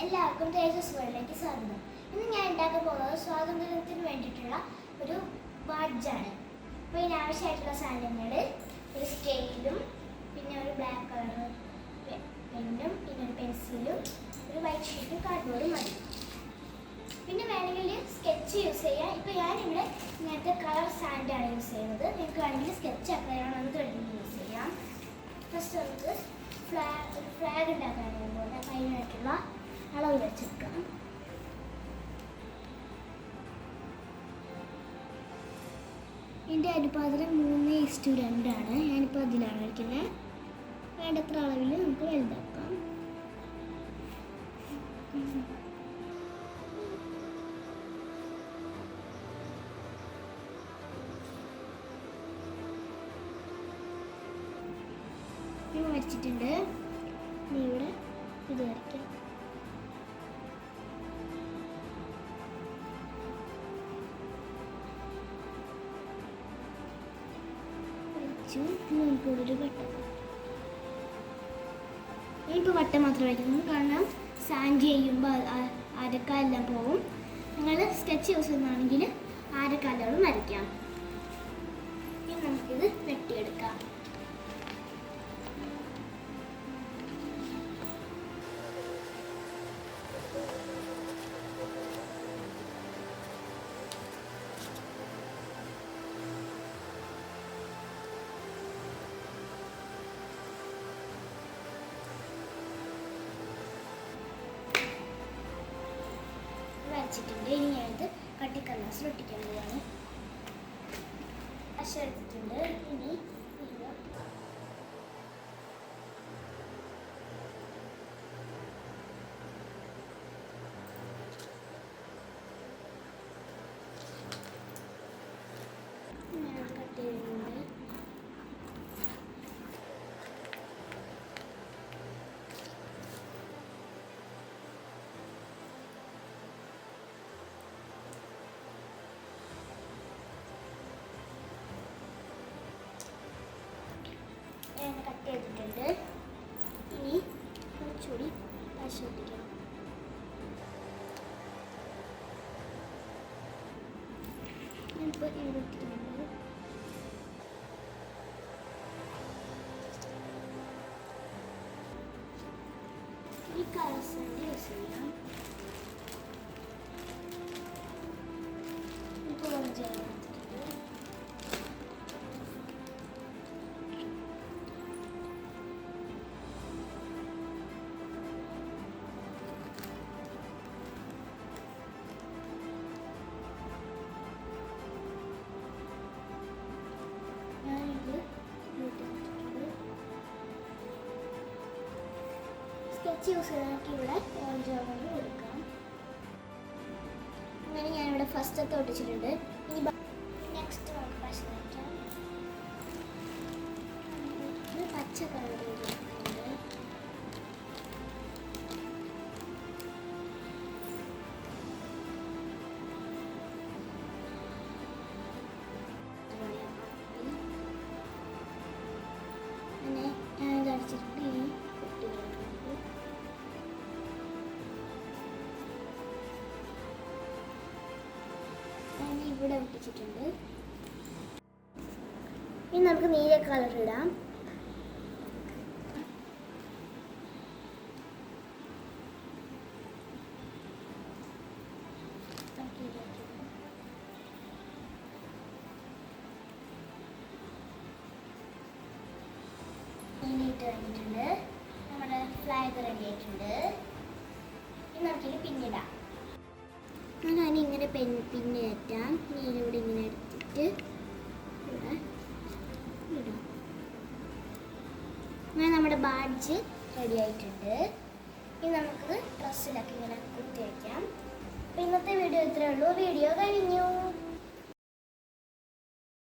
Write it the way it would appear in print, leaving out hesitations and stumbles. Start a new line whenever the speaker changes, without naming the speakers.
എല്ലാവർക്കും തേജസ് വേൾഡിലേക്ക് സ്വാഗതം. ഇന്ന് ഞാൻ ഉണ്ടാക്കാൻ പോകുന്നത് സ്വാതന്ത്ര്യത്തിന് വേണ്ടിയിട്ടുള്ള ഒരു ബാഡ്ജാണ്. അപ്പോൾ ഇതിന് ആവശ്യമായിട്ടുള്ള സാധനങ്ങൾ ഒരു സ്കെയിലും, പിന്നെ ഒരു ബ്ലാക്ക് കളർ പെന്നും, പിന്നെ ഒരു പെൻസിലും, ഒരു വൈറ്റ് ഷീറ്റും കാർഡ്ബോർഡും മതി. പിന്നെ വേണമെങ്കിൽ സ്കെച്ച് യൂസ് ചെയ്യാം. ഇപ്പോൾ ഞാനിവിടെ ഇങ്ങനത്തെ കളർ സാൻഡാണ് യൂസ് ചെയ്യുന്നത്. നിങ്ങൾക്ക് വേണമെങ്കിൽ സ്കെച്ച് അത്രയാണെന്ന് ത്രെഡിങ് യൂസ് ചെയ്യാം. ഫസ്റ്റ് നമുക്ക് ഫ്ലാഗ് ഉണ്ടാക്കാൻ പോലെ അതിനായിട്ടുള്ള അളവ് വെച്ചെടുക്കാം. എൻ്റെ അനുപാതം 3:2 ആണ്. ഞാനിപ്പോൾ അതിലാണ് വയ്ക്കുന്നത്. വേണ്ടത്ര അളവിൽ നമുക്ക് വലുതാക്കാം. വരച്ചിട്ടുണ്ട്. ഇവിടെ ഇത് വരയ്ക്കാം. നമുക്കൊരു വട്ടം, ഇപ്പോൾ വട്ടം മാത്രം വരയ്ക്കുന്നു. കാരണം സാൻഡ് ചെയ്യുമ്പോൾ അരക്കാലെല്ലാം പോകും. നിങ്ങൾ സ്കെച്ച് യൂസ് ചെയ്യുന്നതാണെങ്കിൽ അരക്കാലുകളും വരയ്ക്കാം. ഇനി നമുക്കിത് വെട്ടിയെടുക്കാം. വരച്ചിട്ടുണ്ട്. ഇനി ഞാനിത് കട്ടിക്കടലാസിൽ ഒട്ടിക്കാൻ പോവാണ്. പശ എടുത്തിട്ടുണ്ട്. ഇനി കട്ട് ചെയ്യുന്നുണ്ട്. കട്ട് ചെയ്തിട്ടുണ്ട്. ഇനി കുറച്ചുകൂടി പശ ഒട്ടിക്കണം. ഞാനിപ്പോൾ ഇവിടെ ഇട്ടിട്ടുണ്ട്. ഈ കളേഴ്സ് യൂസ് ചെയ്യാം. ഇപ്പോൾ ചെയ്യാം. സ്കെച്ച് യൂസ് ചെയ്താക്കി ഇവിടെ ഓറഞ്ച് കളർ കൊടുക്കാം. അങ്ങനെ ഞാനിവിടെ ഫസ്റ്റത്തെ ഒട്ടിച്ചിട്ടുണ്ട്. ഇനി നെക്സ്റ്റ് നമുക്ക് പശ വയ്ക്കാം. പച്ച കളർ കൊടുക്കുന്നുണ്ട്. അങ്ങനെ ഞാനിത് അടിച്ചിട്ടുണ്ട്. ഇനി ഇവിടെ ഒട്ടിച്ചിട്ടുണ്ട്. ഇനി നമുക്ക് നീല കളർ ഇടാം. നീലിട്ട് കഴിഞ്ഞിട്ടുണ്ട്. നമ്മുടെ ഫ്ലാഗ് റെഡി ആയിട്ടുണ്ട്. ഇനി നമുക്കിത് പിന്നിടാം. ഞാൻ ഇങ്ങനെ പിന്നെ കയറ്റാം. നീലിവിടെ ഇങ്ങനെ എടുത്തിട്ട് ഇവിടെ ഇടാം. അങ്ങനെ നമ്മുടെ ബാഡ്ജ് റെഡി ആയിട്ടുണ്ട്. ഇനി നമുക്ക് ഡ്രസ്സിലൊക്കെ ഇങ്ങനെ കുത്തി വയ്ക്കാം. അപ്പോൾ ഇന്നത്തെ വീഡിയോ ഇത്രയേ ഉള്ളൂ. വീഡിയോ കഴിഞ്ഞു.